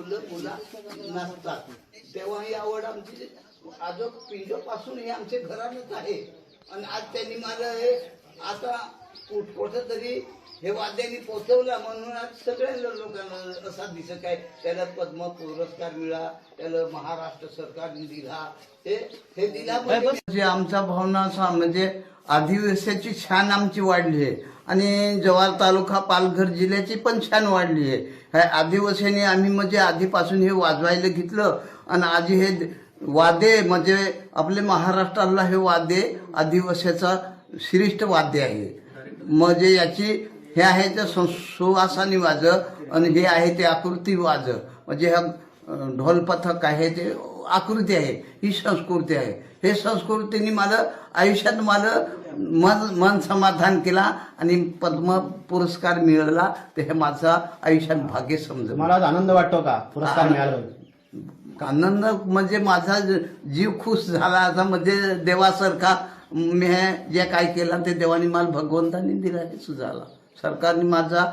मुला नसतात तेव्हा ही आवड आमची आजो पिंडपासून हे आमच्या घरानच आहे. आणि आज त्यांनी मला हे आता कुठं तरी हे वाद्यांनी पोचवलं म्हणून आज सगळ्या लोकांना असा दिसत आहे त्याला पद्म पुरस्कार मिळाला, त्याला महाराष्ट्र सरकारने दिला, हे दिला म्हणजे आमचा भावना असा म्हणजे आदिवासीची छान आमची वाढली आहे आणि जव्हार तालुका पालघर जिल्ह्याची पण छान वाढली आहे. ह्या आदिवासीने आम्ही म्हणजे आधीपासून हे वाजवायला घेतलं आणि आज हे वाद्य म्हणजे आपले महाराष्ट्राला हे वाद्य आदिवासीचा श्रेष्ठ वाद्य आहे. म्हणजे याची हे आहे ते सुवासानी वाज आणि हे आहे ते आकृती वाज म्हणजे ह्या ढोल पथक आहे ते आकृती आहे, ही संस्कृती आहे. हे संस्कृतीने मला आयुष्यात मला मन समाधान केला आणि पद्म पुरस्कार मिळाला ते हे माझा आयुष्यात भाग्य समज. मला आनंद वाटतो का पुरस्कार मिळाला? आनंद म्हणजे माझा जीव खुश झाला असा म्हणजे देवासारखा. मी जे काय केलं ते देवाने मला भगवंतानी दिला हे सुद्धा सरकारने माझा